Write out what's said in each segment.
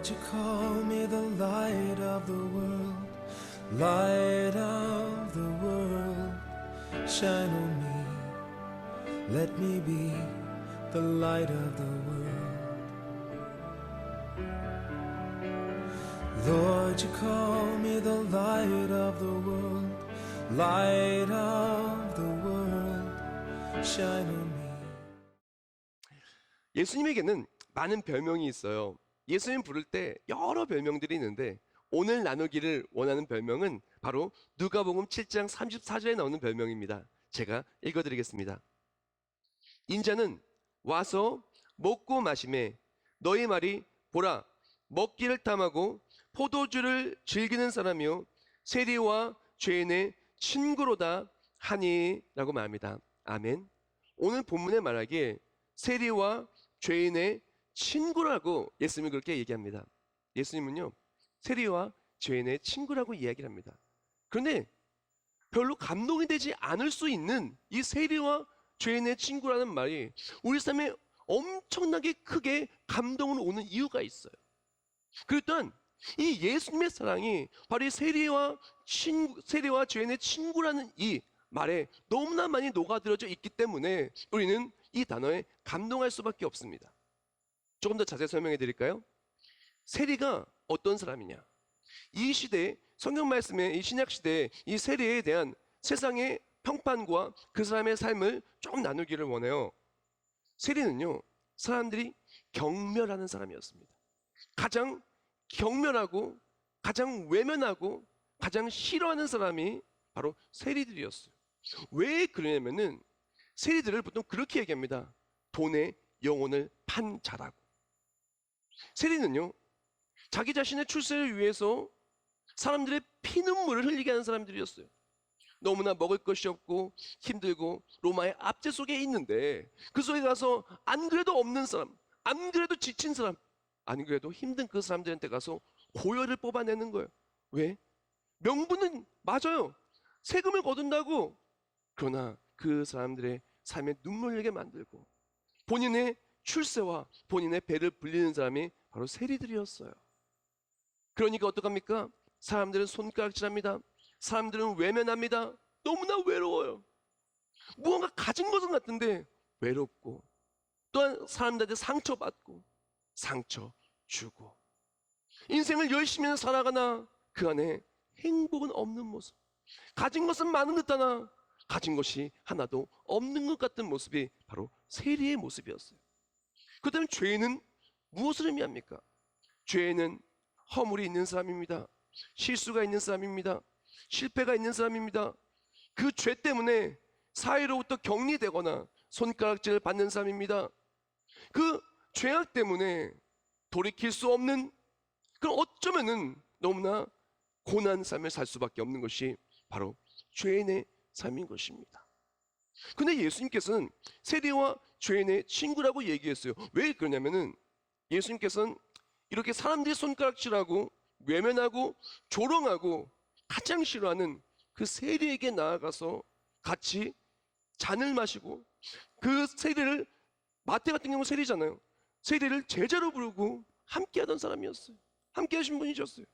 Lord, you call me the light of the world, light of the world, shine on me, let me be the light of the world. Lord, you call me the light of the world, light of the world, shine on me. 예수님에게는 많은 별명이 있어요. 예수님 부를 때 여러 별명들이 있는데 오늘 나누기를 원하는 별명은 바로 누가복음 7장 34절에 나오는 별명입니다. 제가 읽어드리겠습니다. 인자는 와서 먹고 마시매 너희 말이 보라 먹기를 탐하고 포도주를 즐기는 사람이요 세리와 죄인의 친구로다 하니 라고 말합니다. 아멘. 오늘 본문에 말하기에 세리와 죄인의 친구라고 예수님이 그렇게 얘기합니다. 예수님은요 세리와 죄인의 친구라고 이야기를 합니다. 그런데 별로 감동이 되지 않을 수 있는 이 세리와 죄인의 친구라는 말이 우리 삶에 엄청나게 크게 감동을 오는 이유가 있어요. 그랬던 이 예수님의 사랑이 바로 이 세리와 죄인의 친구라는 이 말에 너무나 많이 녹아들어져 있기 때문에 우리는 이 단어에 감동할 수밖에 없습니다. 조금 더 자세히 설명해 드릴까요? 세리가 어떤 사람이냐? 이 시대 성경 말씀에 이 신약 시대에 이 세리에 대한 세상의 평판과 그 사람의 삶을 좀 나누기를 원해요. 세리는요 사람들이 경멸하는 사람이었습니다. 가장 경멸하고 가장 외면하고 가장 싫어하는 사람이 바로 세리들이었어요. 왜 그러냐면은 세리들을 보통 그렇게 얘기합니다. 돈에 영혼을 판 자라고. 세리는요 자기 자신의 출세를 위해서 사람들의 피눈물을 흘리게 하는 사람들이었어요. 너무나 먹을 것이 없고 힘들고 로마의 압제 속에 있는데 그 속에 가서 안 그래도 없는 사람, 안 그래도 지친 사람, 안 그래도 힘든 그 사람들한테 가서 고열을 뽑아내는 거예요. 왜? 명분은 맞아요. 세금을 거둔다고. 그러나 그 사람들의 삶에 눈물 흘리게 만들고 본인의 출세와 본인의 배를 불리는 사람이 바로 세리들이었어요. 그러니까 어떡합니까? 사람들은 손가락질합니다. 사람들은 외면합니다. 너무나 외로워요. 무언가 가진 것은 같은데 외롭고 또한 사람들한테 상처받고 상처 주고 인생을 열심히 살아가나 그 안에 행복은 없는 모습. 가진 것은 많은 듯하나 가진 것이 하나도 없는 것 같은 모습이 바로 세리의 모습이었어요. 그렇다면 죄인은 무엇을 의미합니까? 죄인은 허물이 있는 사람입니다. 실수가 있는 사람입니다. 실패가 있는 사람입니다. 그 죄 때문에 사회로부터 격리되거나 손가락질을 받는 사람입니다. 그 죄악 때문에 돌이킬 수 없는 그런 어쩌면은 너무나 고난 삶을 살 수밖에 없는 것이 바로 죄인의 삶인 것입니다. 근데 예수님께서는 세리와 죄인의 친구라고 얘기했어요. 왜 그러냐면은 예수님께서는 이렇게 사람들이 손가락질하고 외면하고 조롱하고 가장 싫어하는 그 세리에게 나아가서 같이 잔을 마시고 그 세리를 마태 같은 경우 세리잖아요. 세리를 제자로 부르고 함께 하던 사람이었어요. 함께 하신 분이셨어요.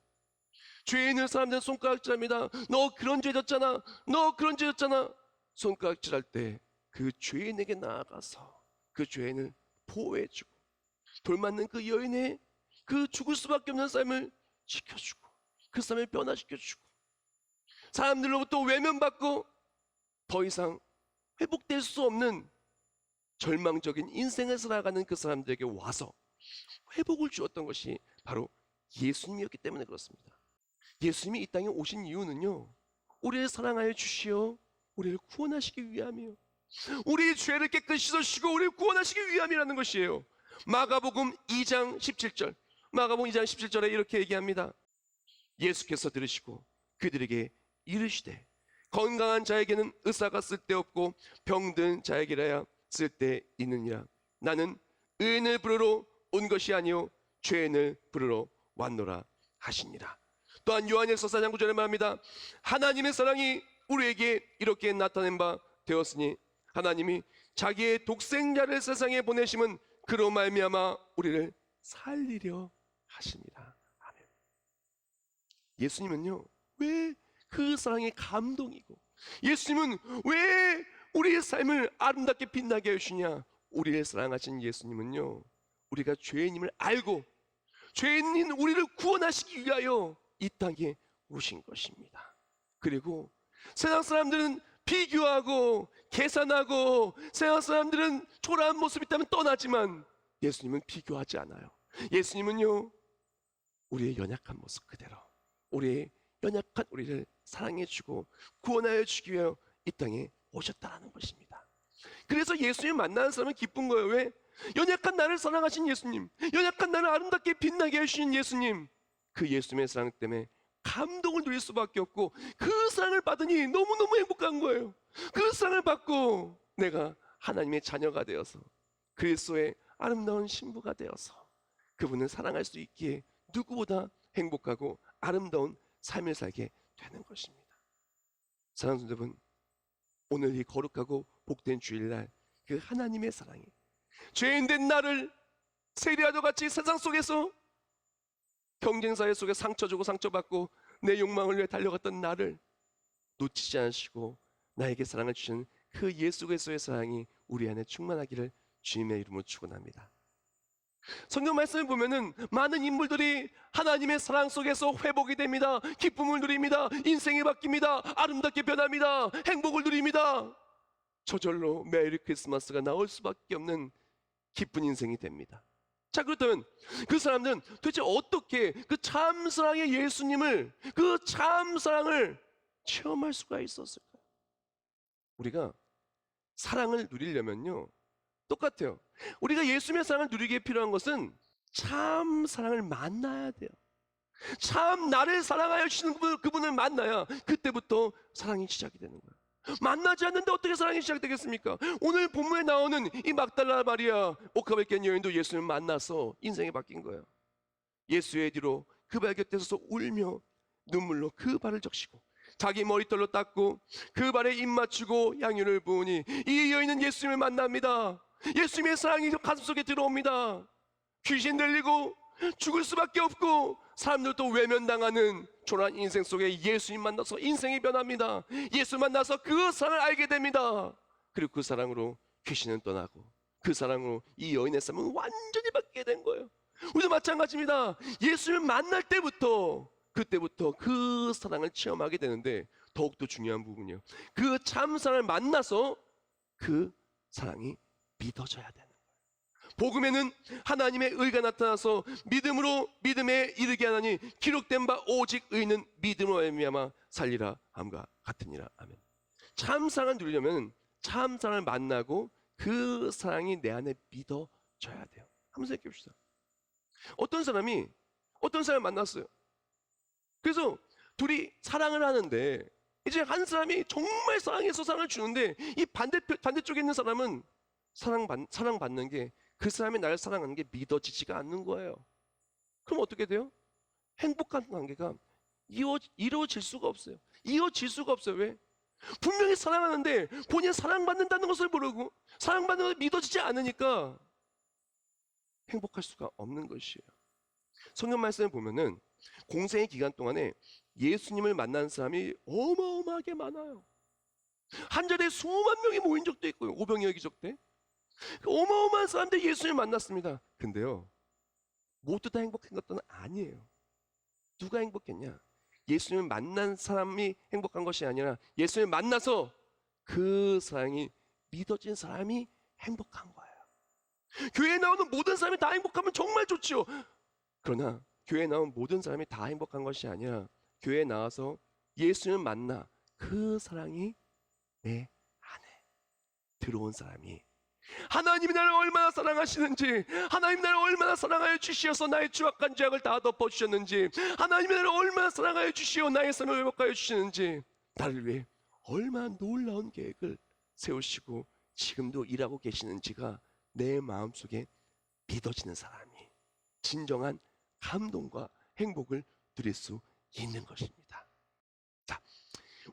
죄인을 사람들은 손가락질합니다. 너 그런 죄 졌잖아. 너 그런 죄 졌잖아. 손가락질할 때 그 죄인에게 나아가서 그 죄인을 보호해주고 돌 맞는 그 여인의 그 죽을 수밖에 없는 삶을 지켜주고 그 삶을 변화시켜주고 사람들로부터 외면받고 더 이상 회복될 수 없는 절망적인 인생을 살아가는 그 사람들에게 와서 회복을 주었던 것이 바로 예수님이었기 때문에 그렇습니다. 예수님이 이 땅에 오신 이유는요 우리를 사랑하여 주시어 우리를 구원하시기 위함이요 우리의 죄를 깨끗이 씻으시고 우리를 구원하시기 위함이라는 것이에요. 마가복음 2장 17절 마가복음 2장 17절에 이렇게 얘기합니다. 예수께서 들으시고 그들에게 이르시되 건강한 자에게는 의사가 쓸데없고 병든 자에게라야 쓸데있느니라. 나는 의인을 부르러 온 것이 아니요 죄인을 부르러 왔노라 하시니라. 또한 요한일서 4장 9절에 말합니다. 하나님의 사랑이 우리에게 이렇게 나타낸 바 되었으니 하나님이 자기의 독생자를 세상에 보내심은 그로 말미암아 우리를 살리려 하십니다. 아멘. 예수님은요, 왜 그 사랑이 감동이고, 예수님은 왜 우리의 삶을 아름답게 빛나게 해주시냐? 우리를 사랑하신 예수님은요, 우리가 죄인임을 알고 죄인인 우리를 구원하시기 위하여 이 땅에 오신 것입니다. 그리고 세상 사람들은 비교하고 계산하고, 세상 사람들은 초라한 모습이 있다면 떠나지만 예수님은 비교하지 않아요. 예수님은요, 우리의 연약한 모습 그대로, 우리의 연약한 우리를 사랑해 주고 구원하여 주기 위하여 이 땅에 오셨다는 것입니다. 그래서 예수님 만나는 사람은 기쁜 거예요. 왜? 연약한 나를 사랑하신 예수님, 연약한 나를 아름답게 빛나게 해주신 예수님, 그 예수님의 사랑 때문에 감동을 누릴 수밖에 없고, 그 사랑을 받으니 너무너무 행복한 거예요. 그 사랑을 받고 내가 하나님의 자녀가 되어서 그리스도의 아름다운 신부가 되어서 그분을 사랑할 수 있기에 누구보다 행복하고 아름다운 삶을 살게 되는 것입니다. 사랑하는 여러분, 오늘 이 거룩하고 복된 주일날 그 하나님의 사랑이 죄인된 나를 세리와도 같이 세상 속에서 경쟁사회 속에 상처 주고 상처받고 내 욕망을 위해 달려갔던 나를 놓치지 않으시고 나에게 사랑을 주시는 그 예수 그리스도의 사랑이 우리 안에 충만하기를 주님의 이름으로 축원합니다. 성경 말씀을 보면은 많은 인물들이 하나님의 사랑 속에서 회복이 됩니다. 기쁨을 누립니다. 인생이 바뀝니다. 아름답게 변합니다. 행복을 누립니다. 저절로 메리 크리스마스가 나올 수밖에 없는 기쁜 인생이 됩니다. 자, 그렇다면 그 사람들은 도대체 어떻게 그 참사랑의 예수님을, 그 참사랑을 체험할 수가 있었을까요? 우리가 사랑을 누리려면요, 똑같아요. 우리가 예수님의 사랑을 누리기에 필요한 것은 참 사랑을 만나야 돼요. 참 나를 사랑하여 주시는 그분을 만나야 그때부터 사랑이 시작이 되는 거예요. 만나지 않는데 어떻게 사랑이 시작되겠습니까? 오늘 본문에 나오는 이 막달라 마리아, 오카베 깬 여인도 예수님을 만나서 인생이 바뀐 거예요. 예수의 뒤로 그 발 곁에 서서 울며 눈물로 그 발을 적시고 자기 머리털로 닦고 그 발에 입 맞추고 향유를 부으니 이 여인은 예수님을 만납니다. 예수님의 사랑이 가슴속에 들어옵니다. 귀신 들리고 죽을 수밖에 없고 사람들도 외면당하는 초라한 인생 속에 예수님 만나서 인생이 변합니다. 예수 만나서 그 사랑을 알게 됩니다. 그리고 그 사랑으로 귀신은 떠나고 그 사랑으로 이 여인의 삶은 완전히 바뀌게 된 거예요. 우리도 마찬가지입니다. 예수를 만날 때부터, 그때부터 그 사랑을 체험하게 되는데, 더욱더 중요한 부분이요, 그 참 사랑을 만나서 그 사랑이 믿어져야 되는 거예요. 복음에는 하나님의 의가 나타나서 믿음으로 믿음에 이르게 하나니 기록된 바 오직 의는 믿음으로 말미암아 살리라 함과 같으니라. 아멘. 참 사랑을 누리려면 참 사랑을 만나고 그 사랑이 내 안에 믿어져야 돼요. 한번 생각해 봅시다. 어떤 사람을 만났어요. 그래서 둘이 사랑을 하는데 이제 한 사람이 정말 사랑해서 사랑을 주는데 이 반대쪽에 있는 사람은 사랑받는 게, 그 사람이 나를 사랑하는 게 믿어지지가 않는 거예요. 그럼 어떻게 돼요? 행복한 관계가 이루어질 수가 없어요. 이어질 수가 없어요. 왜? 분명히 사랑하는데 본인이 사랑받는다는 것을 모르고 사랑받는 것을 믿어지지 않으니까 행복할 수가 없는 것이에요. 성경 말씀을 보면은 공생의 기간 동안에 예수님을 만난 사람이 어마어마하게 많아요. 한 자리에 수만 명이 모인 적도 있고요. 오병이어 기적 때 어마어마한 사람들이 예수님을 만났습니다. 근데요, 모두 다 행복한 것은 아니에요. 누가 행복했냐? 예수님을 만난 사람이 행복한 것이 아니라 예수님을 만나서 그 사랑이 믿어진 사람이 행복한 거예요. 교회에 나오는 모든 사람이 다 행복하면 정말 좋죠. 그러나 교회에 나온 모든 사람이 다 행복한 것이 아니라 교회에 나와서 예수님을 만나 그 사랑이 내 안에 들어온 사람이, 하나님이 나를 얼마나 사랑하시는지, 하나님이 나를 얼마나 사랑하여 주시어서 나의 추악한 죄악을 다 덮어주셨는지, 하나님이 나를 얼마나 사랑하여 주시어 나의 삶을 회복하여 주시는지, 나를 위해 얼마나 놀라운 계획을 세우시고 지금도 일하고 계시는지가 내 마음속에 믿어지는 사람이 진정한 감동과 행복을 누릴 수 있는 것입니다. 자,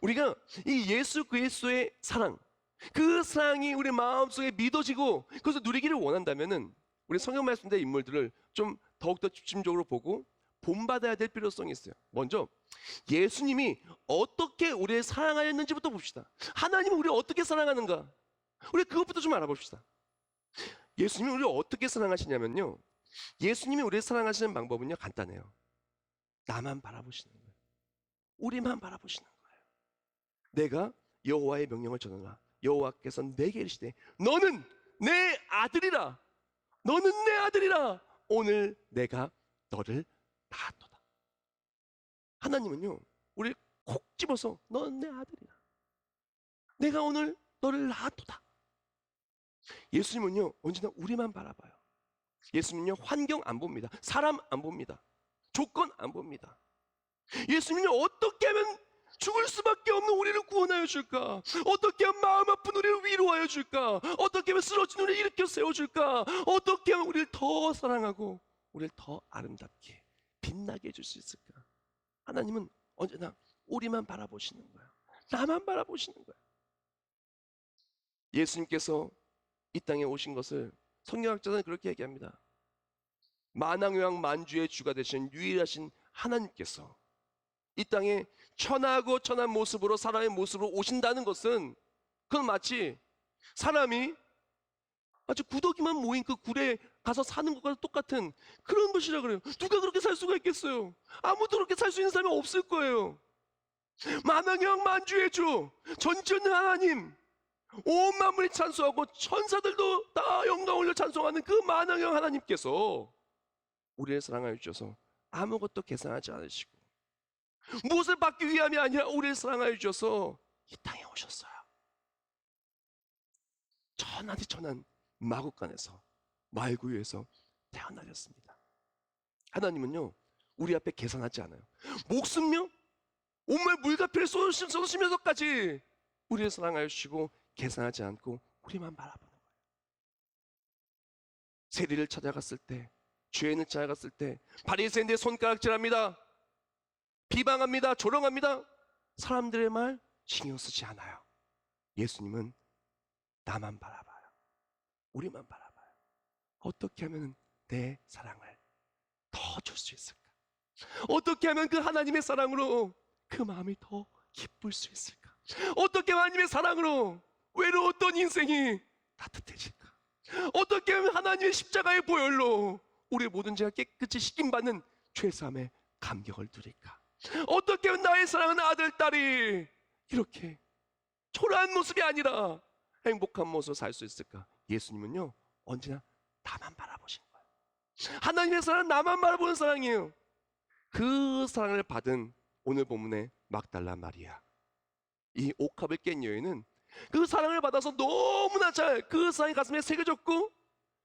우리가 이 예수 그리스도의 사랑, 그 사랑이 우리 마음속에 믿어지고 그것을 누리기를 원한다면은 우리 성경 말씀대 인물들을 좀 더욱더 집중적으로 보고 본받아야 될 필요성이 있어요. 먼저 예수님이 어떻게 우리를 사랑하였는지부터 봅시다. 하나님은 우리를 어떻게 사랑하는가? 우리 그것부터 좀 알아봅시다. 예수님이 우리를 어떻게 사랑하시냐면요, 예수님이 우리를 사랑하시는 방법은요 간단해요. 나만 바라보시는 거예요. 우리만 바라보시는 거예요. 내가 여호와의 명령을 전하라. 여호와께서 내게 이르시되 너는 내 아들이라. 너는 내 아들이라. 오늘 내가 너를 낳았도다. 하나님은요 우리를 콕 집어서 너는 내 아들이라. 내가 오늘 너를 낳았도다. 예수님은요 언제나 우리만 바라봐요. 예수님은요 환경 안 봅니다. 사람 안 봅니다. 조건 안 봅니다. 예수님은요 어떻게 하면 죽을 수밖에 없는 우리를 구원하여 줄까? 어떻게 하면 마음 아픈 우리를 위로하여 줄까? 어떻게 하면 쓰러진 우리를 일으켜 세워줄까? 어떻게 하면 우리를 더 사랑하고 우리를 더 아름답게 빛나게 해줄 수 있을까? 하나님은 언제나 우리만 바라보시는 거야. 나만 바라보시는 거야. 예수님께서 이 땅에 오신 것을 성경학자는 그렇게 얘기합니다. 만왕왕 만주의 주가 되신 유일하신 하나님께서 이 땅에 천하고 천한 모습으로 사람의 모습으로 오신다는 것은 그건 마치 사람이 아주 구더기만 모인 그 굴에 가서 사는 것과 똑같은 그런 것이라 그래요. 누가 그렇게 살 수가 있겠어요? 아무도 그렇게 살 수 있는 사람이 없을 거예요. 만왕왕 만주의 주 전지전능 하나님, 온 만물이 찬송하고 천사들도 다 영광 올려 찬송하는 그 만왕왕 하나님께서 우리를 사랑하여 주셔서 아무것도 계산하지 않으시고 무엇을 받기 위함이 아니라 우리를 사랑하여 주셔서 이 땅에 오셨어요. 천하디 천한 마국간에서 말구유에서 태어나셨습니다. 하나님은요 우리 앞에 계산하지 않아요. 목숨요 온몸에 물과 피를 쏟으시면서까지 우리를 사랑하여 주시고 계산하지 않고 우리만 바라보는 거예요. 세리를 찾아갔을 때, 죄인을 찾아갔을 때 바리새인들의 손가락질합니다. 비방합니다. 조롱합니다. 사람들의 말 신경 쓰지 않아요. 예수님은 나만 바라봐요. 우리만 바라봐요. 어떻게 하면 내 사랑을 더 줄 수 있을까? 어떻게 하면 그 하나님의 사랑으로 그 마음이 더 기쁠 수 있을까? 어떻게 하나님의 사랑으로 외로웠던 인생이 따뜻해질까? 어떻게 하면 하나님의 십자가의 보혈로 우리의 모든 죄가 깨끗이 씻김받는 죄사함의 감격을 누릴까? 어떻게 하면 나의 사랑하는 아들, 딸이 이렇게 초라한 모습이 아니라 행복한 모습으로 살 수 있을까? 예수님은요 언제나 나만 바라보신 거예요. 하나님의 사랑은 나만 바라보는 사랑이에요. 그 사랑을 받은 오늘 본문의 막달라 마리아, 이 옥합을 깬 여인은 그 사랑을 받아서 너무나 잘 그 사랑이 가슴에 새겨졌고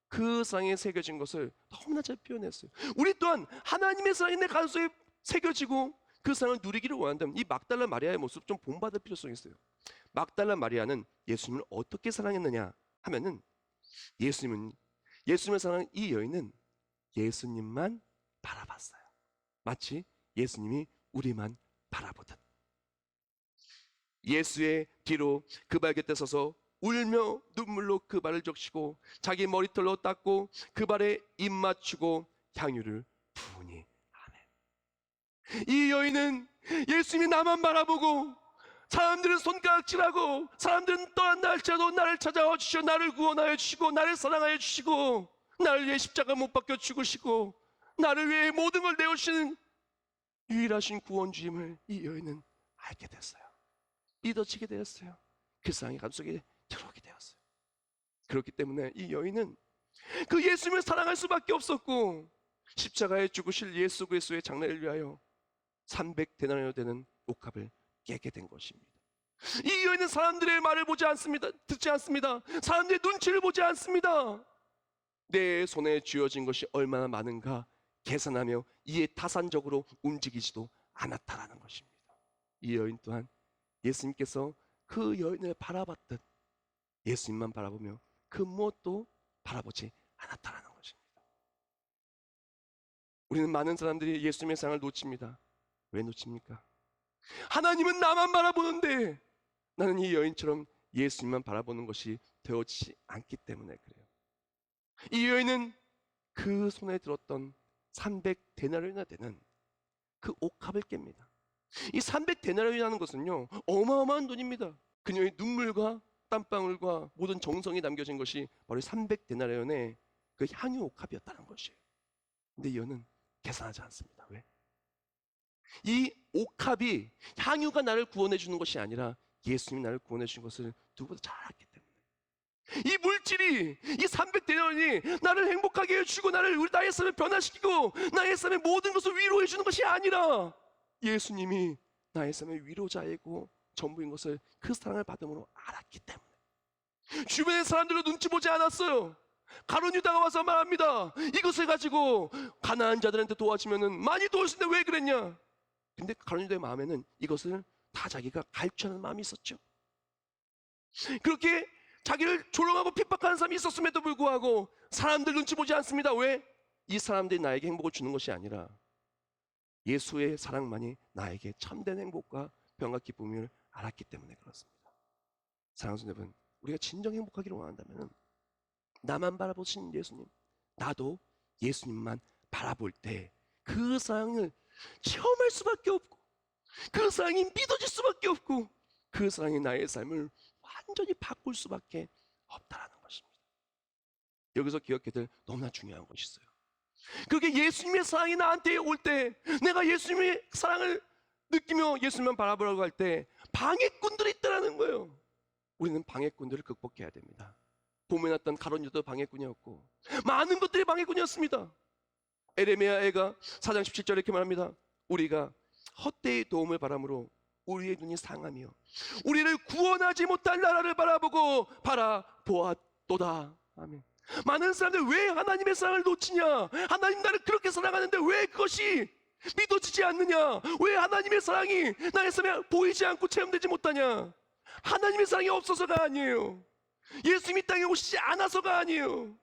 그 사랑에 새겨진 것을 너무나 잘 표현했어요. 우리 또한 하나님의 사랑이 내 가슴에 새겨지고 그 사랑을 누리기를 원한다면 이 막달라 마리아의 모습 좀 본받을 필요성이 있어요. 막달라 마리아는 예수님을 어떻게 사랑했느냐 하면은 예수님을 사랑하는 이 여인은 예수님만 바라봤어요. 마치 예수님이 우리만 바라보듯. 예수의 뒤로 그 발 곁에 서서 울며 눈물로 그 발을 적시고 자기 머리털로 닦고 그 발에 입 맞추고 향유를 부으니 아멘. 이 여인은 예수님이 나만 바라보고 사람들은 손가락질하고 사람들은 떠난 날 찾아도 나를 찾아와 주시고 나를 구원하여 주시고 나를 사랑하여 주시고 나를 위해 십자가 못 박혀 죽으시고 나를 위해 모든 걸 내어주시는 유일하신 구원주임을 이 여인은 알게 됐어요. 믿어지게 되었어요. 그 사랑이 가슴속에 들어오게 되었어요. 그렇기 때문에 이 여인은 그 예수님을 사랑할 수밖에 없었고 십자가에 죽으실 예수 그리스도의 장래를 위하여 300데나리온 되는 옥합을 깨게 된 것입니다. 이 여인은 사람들의 말을 보지 않습니다. 듣지 않습니다. 사람들의 눈치를 보지 않습니다. 내 손에 쥐어진 것이 얼마나 많은가 계산하며 이에 타산적으로 움직이지도 않았다라는 것입니다. 이 여인 또한 예수님께서 그 여인을 바라봤듯 예수님만 바라보며 그 무엇도 바라보지 않았다라는 것입니다. 우리는 많은 사람들이 예수님의 사랑을 놓칩니다. 왜 놓칩니까? 하나님은 나만 바라보는데 나는 이 여인처럼 예수님만 바라보는 것이 되어지지 않기 때문에 그래요. 이 여인은 그 손에 들었던 300데나리온이나 되는 그 옥합을 깹니다. 이 300데나리온이라는 것은요, 어마어마한 돈입니다. 그녀의 눈물과 땀방울과 모든 정성이 담겨진 것이 바로 300데나리온의 그 향유 옥합이었다는 것이에요. 근데 이 여인은 계산하지 않습니다. 왜? 이 옥합이 향유가 나를 구원해 주는 것이 아니라 예수님이 나를 구원해 주신 것을 누구보다 잘 알기 때문에, 이 물질이, 이 300데나리온이 나를 행복하게 해주고 나의 삶을 변화시키고 나의 삶의 모든 것을 위로해 주는 것이 아니라 예수님이 나의 삶의 위로자이고 전부인 것을, 그 사랑을 받음으로 알았기 때문에 주변의 사람들도 눈치 보지 않았어요. 가룟 유다가 와서 말합니다. 이것을 가지고 가난한 자들한테 도와주면은 많이 도울 수 있는데 왜 그랬냐? 근데 가룟 유다의 마음에는 이것을 다 자기가 갈취하는 마음이 있었죠. 그렇게 자기를 조롱하고 핍박하는 사람이 있었음에도 불구하고 사람들 눈치 보지 않습니다. 왜? 이 사람들이 나에게 행복을 주는 것이 아니라 예수의 사랑만이 나에게 참된 행복과 평안과 기쁨을 알았기 때문에 그렇습니다. 사랑하는 여러분, 우리가 진정 행복하기를 원한다면 나만 바라보신 예수님, 나도 예수님만 바라볼 때 그 사랑을 체험할 수밖에 없고, 그 사랑이 믿어질 수밖에 없고, 그 사랑이 나의 삶을 완전히 바꿀 수밖에 없다라는 것입니다. 여기서 기억해야 될 너무나 중요한 것이 있어요. 그렇게 예수님의 사랑이 나한테 올 때, 내가 예수님의 사랑을 느끼며 예수님만 바라보라고 할 때 방해꾼들이 있다는 거예요. 우리는 방해꾼들을 극복해야 됩니다. 봄에 났던 가룟 유다도 방해꾼이었고 많은 것들이 방해꾼이었습니다. 에레미야 애가 4장 17절에 이렇게 말합니다. 우리가 헛되이 도움을 바람으로 우리의 눈이 상하며 우리를 구원하지 못할 나라를 바라보았도다. 아멘. 많은 사람들 왜 하나님의 사랑을 놓치냐? 하나님 나를 그렇게 사랑하는데 왜 그것이 믿어지지 않느냐? 왜 하나님의 사랑이 나의 삶에 보이지 않고 체험되지 못하냐? 하나님의 사랑이 없어서가 아니에요. 예수님이 땅에 오시지 않아서가 아니에요.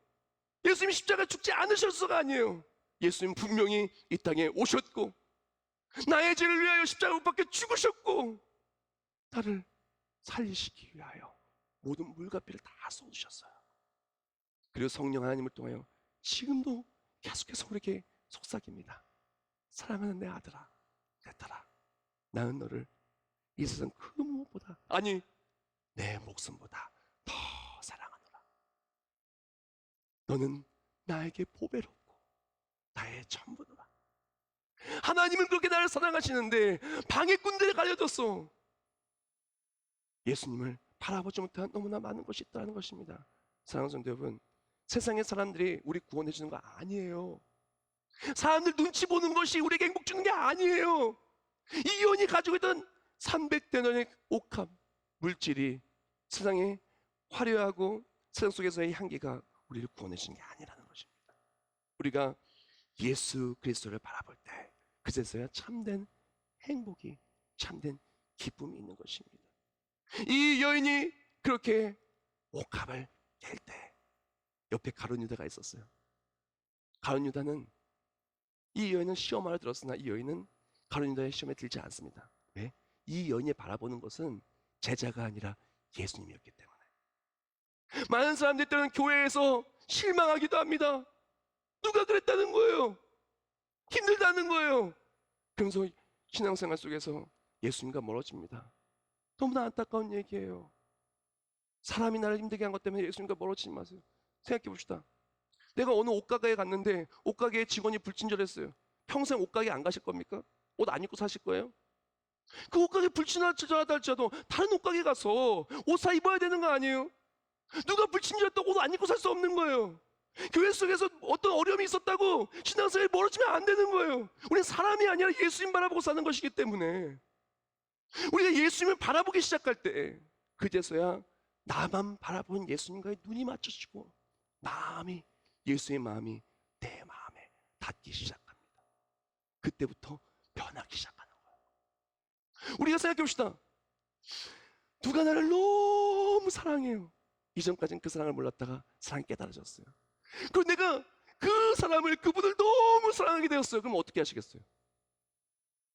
예수님이 십자가에 죽지 않으셔서가 아니에요. 예수님 분명히 이 땅에 오셨고 나의 죄를 위하여 십자가 못 박혀 죽으셨고 나를 살리시기 위하여 모든 물과 피를 다 쏟으셨어요. 그리고 성령 하나님을 통하여 지금도 계속해서 우리에게 속삭입니다. 사랑하는 내 아들아, 내 딸아, 나는 너를 이 세상 그 무엇보다, 아니 내 목숨보다 더 사랑하노라. 너는 나에게 보배롭고 나의 전부노라. 하나님은 그렇게 나를 사랑하시는데 방해꾼들이 가려졌어. 예수님을 바라보지 못한 너무나 많은 것이 있다는 것입니다. 사랑하는 성도 여러분, 세상의 사람들이 우리 구원해 주는 거 아니에요. 사람들 눈치 보는 것이 우리에게 행복 주는 게 아니에요. 이 여인이 가지고 있던 300데나리온의 옥합 물질이 세상에 화려하고 세상 속에서의 향기가 우리를 구원해 주는 게 아니라는 것입니다. 우리가 예수 그리스도를 바라볼 때 그제서야 참된 행복이, 참된 기쁨이 있는 것입니다. 이 여인이 그렇게 옥합을 깰 때 옆에 가룟 유다가 있었어요. 가룟 유다는, 이 여인은 시험하러 들었으나 이 여인은 가룟 유다의 시험에 들지 않습니다. 왜? 이 여인이 바라보는 것은 제자가 아니라 예수님이었기 때문에. 많은 사람들이 때로는 교회에서 실망하기도 합니다. 누가 그랬다는 거예요? 힘들다는 거예요. 그러면서 신앙생활 속에서 예수님과 멀어집니다. 너무나 안타까운 얘기예요. 사람이 나를 힘들게 한 것 때문에 예수님과 멀어지지 마세요. 생각해 봅시다. 내가 어느 옷가게에 갔는데 옷가게의 직원이 불친절했어요. 평생 옷가게 안 가실 겁니까? 옷 안 입고 사실 거예요? 그 옷가게 불친절하다 할지라도 다른 옷가게 가서 옷 사 입어야 되는 거 아니에요? 누가 불친절했다고 옷 안 입고 살 수 없는 거예요. 교회 속에서 어떤 어려움이 있었다고 신앙생활에 멀어지면 안 되는 거예요. 우리는 사람이 아니라 예수님 바라보고 사는 것이기 때문에 우리가 예수님을 바라보기 시작할 때 그제서야 나만 바라보는 예수님과의 눈이 맞춰지고 마음이, 예수의 마음이 내 마음에 닿기 시작합니다. 그때부터 변하기 시작하는 거예요. 우리가 생각해 봅시다. 누가 나를 너무 사랑해요. 이전까지는 그 사랑을 몰랐다가 사랑이 깨달아졌어요. 그리고 내가 그 사람을, 그분을 너무 사랑하게 되었어요. 그럼 어떻게 하시겠어요?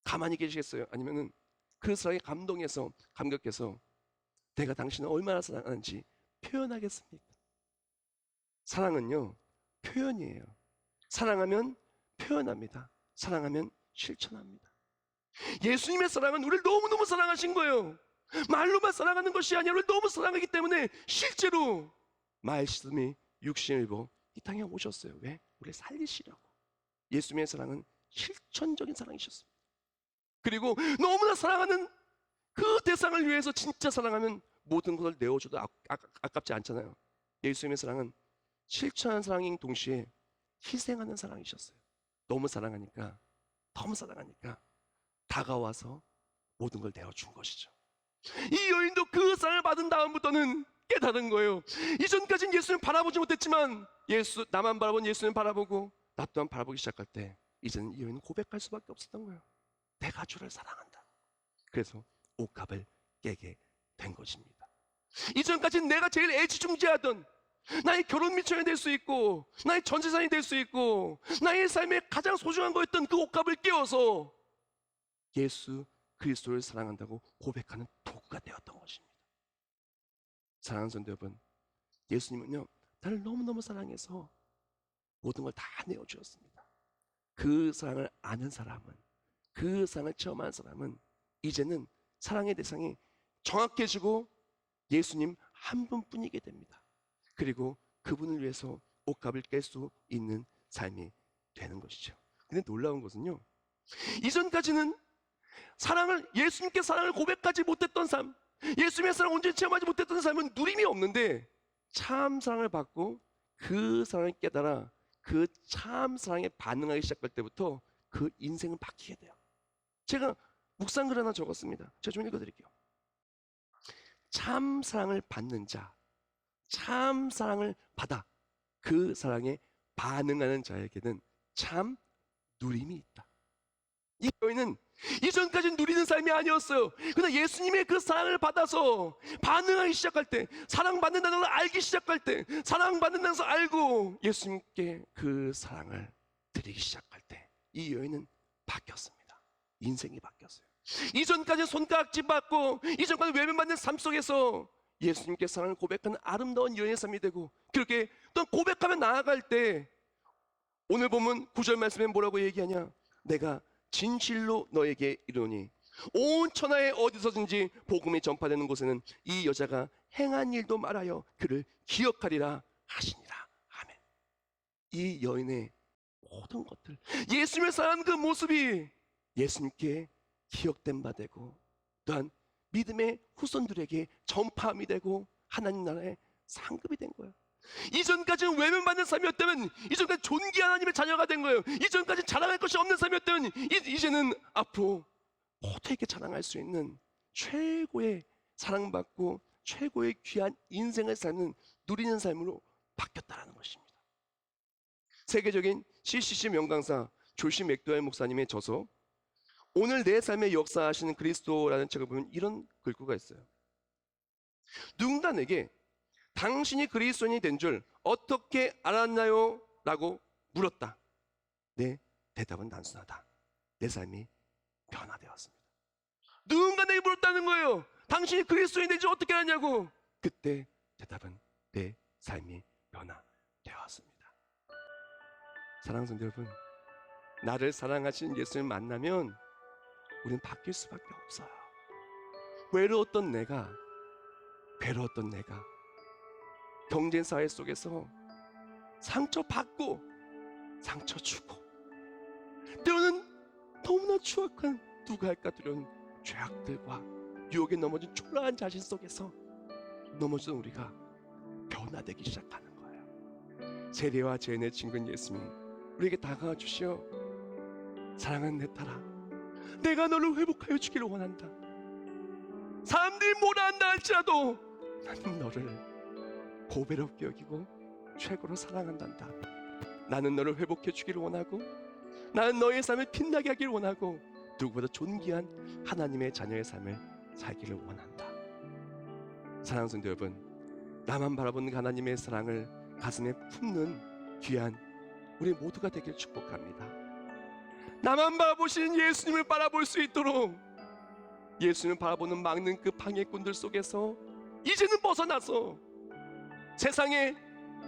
가만히 계시겠어요? 아니면은 그 사랑에 감동해서, 감격해서 내가 당신을 얼마나 사랑하는지 표현하겠습니까? 사랑은요, 표현이에요. 사랑하면 표현합니다. 사랑하면 실천합니다. 예수님의 사랑은 우리를 너무너무 사랑하신 거예요. 말로만 사랑하는 것이 아니라 우리를 너무 사랑하기 때문에 실제로 말씀이 육신을 입어 이 땅에 오셨어요. 왜? 우리를 살리시려고. 예수님의 사랑은 실천적인 사랑이셨습니다. 그리고 너무나 사랑하는 그 대상을 위해서 진짜 사랑하면 모든 것을 내어줘도 아깝지 않잖아요. 예수님의 사랑은 실천하는 사랑인 동시에 희생하는 사랑이셨어요. 너무 사랑하니까 다가와서 모든 걸 내어준 것이죠. 이 여인도 그 사랑을 받은 다음부터는 깨달은 거예요. 이전까지는 예수님 바라보지 못했지만 나만 바라본 예수님 바라보고 나 또한 바라보기 시작할 때 이제는 이 여인은 고백할 수밖에 없었던 거예요. 내가 주를 사랑한다. 그래서 옷값을 깨게 된 것입니다. 이전까지는 내가 제일 애지중지하던 나의 결혼 미천이 될 수 있고 나의 전 재산이 될 수 있고 나의 삶에 가장 소중한 거였던 그 옷값을 깨워서 예수 그리스도를 사랑한다고 고백하는 도구가 되었던 것입니다. 사랑하는 성도 여러분, 예수님은요 나를 너무너무 사랑해서 모든 걸 다 내어주었습니다. 그 사랑을 아는 사람은, 그 사랑을 체험한 사람은 이제는 사랑의 대상이 정확해지고 예수님 한 분뿐이게 됩니다. 그리고 그분을 위해서 옷값을 깰 수 있는 삶이 되는 것이죠. 근데 놀라운 것은요, 이전까지는 예수님께 사랑을 고백하지 못했던 삶, 예수님의 사랑을 온전히 체험하지 못했던 삶은 누림이 없는데 참 사랑을 받고 그 사랑을 깨달아 그 참 사랑에 반응하기 시작할 때부터 그 인생은 바뀌게 돼요. 제가 묵상글 하나 적었습니다. 제가 좀 읽어드릴게요. 참 사랑을 받는 자, 참 사랑을 받아 그 사랑에 반응하는 자에게는 참 누림이 있다. 이 여인은 이전까지 누리는 삶이 아니었어요. 그러나 예수님의 그 사랑을 받아서 반응하기 시작할 때, 사랑받는다는 걸 알기 시작할 때, 사랑받는다는 것을 알고 예수님께 그 사랑을 드리기 시작할 때 이 여인은 바뀌었습니다. 인생이 바뀌었어요. 이전까지 손가락질 받고 이전까지 외면받는 삶 속에서 예수님께 사랑을 고백하는 아름다운 여인의 삶이 되고, 그렇게 또 고백하며 나아갈 때 오늘 보면 9절 말씀에 뭐라고 얘기하냐? 내가 진실로 너에게 이르노니 온 천하에 어디서든지 복음이 전파되는 곳에는 이 여자가 행한 일도 말하여 그를 기억하리라 하시니라. 아멘. 이 여인의 모든 것들, 예수님을 사랑하는 그 모습이 예수님께 기억된 바 되고 또한 믿음의 후손들에게 전파함이 되고 하나님 나라의 상급이 된 거예요. 이전까지는 외면받는 삶이었다면 이전까지 존귀한 하나님의 자녀가 된 거예요. 이전까지 자랑할 것이 없는 삶이었다면 이제는 앞으로 모두에게 자랑할 수 있는 최고의 사랑받고 최고의 귀한 인생을 사는 누리는 삶으로 바뀌었다는 것입니다. 세계적인 CCC 명강사 조시 맥도웰 목사님의 저서 오늘 내 삶에 역사하시는 그리스도라는 책을 보면 이런 글귀가 있어요. 누군가 내게 당신이 그리스도인이 된 줄 어떻게 알았나요? 라고 물었다. 내 대답은 단순하다. 내 삶이 변화되었습니다. 누군가 내게 물었다는 거예요. 당신이 그리스도인이 된 줄 어떻게 알았냐고. 그때 대답은 내 삶이 변화되었습니다. 사랑하는 성도 여러분, 나를 사랑하신 예수님을 만나면 우리는 바뀔 수밖에 없어요. 외로웠던 내가 경쟁 사회 속에서 상처받고 상처 주고 때로는 너무나 추악한 누가 할까 두려운 죄악들과 유혹에 넘어진 초라한 자신 속에서 넘어진 우리가 변화되기 시작하는 거예요. 세례와 제인의 친구인 예수님 우리에게 다가와 주시어 사랑하는 내 딸아, 내가 너를 회복하여 주기를 원한다. 사람들이 뭐라 한다 할지라도 나는 너를 고배롭게 여기고 최고로 사랑한단다. 나는 너를 회복해 주기를 원하고 나는 너의 삶을 빛나게 하기를 원하고 누구보다 존귀한 하나님의 자녀의 삶을 살기를 원한다. 사랑하는 성도 여러분, 나만 바라보는 하나님의 사랑을 가슴에 품는 귀한 우리 모두가 되길 축복합니다. 나만 바라보시는 예수님을 바라볼 수 있도록 예수님을 바라보는 막는 그 방해꾼들 속에서 이제는 벗어나서 세상에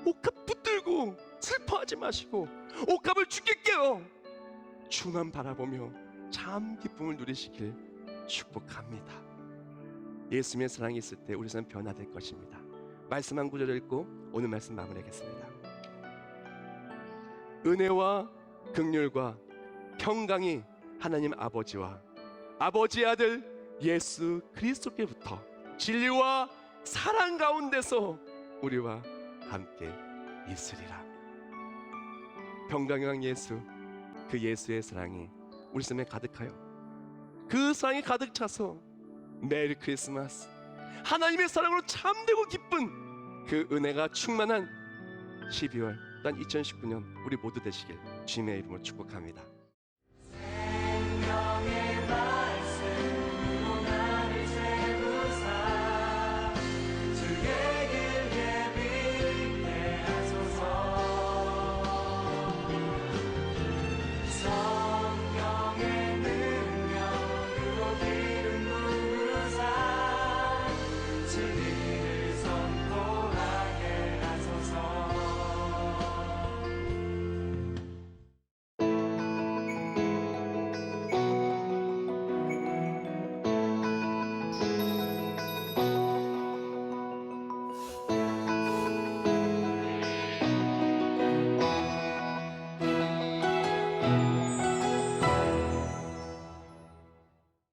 옷값 붙들고 슬퍼하지 마시고 옷값을 주겠게요. 주만 바라보며 참 기쁨을 누리시길 축복합니다. 예수님의 사랑이 있을 때 우리 삶 변화될 것입니다. 말씀 한 구절을 읽고 오늘 말씀 마무리하겠습니다. 은혜와 긍휼과 평강이 하나님 아버지와 아버지의 아들 예수 그리스도께부터 진리와 사랑 가운데서 우리와 함께 있으리라. 평강의 왕 예수, 그 예수의 사랑이 우리 삶에 가득하여 그 사랑이 가득 차서 메리 크리스마스, 하나님의 사랑으로 참되고 기쁜 그 은혜가 충만한 12월 또한 2019년 우리 모두 되시길 주님의 이름으로 축복합니다.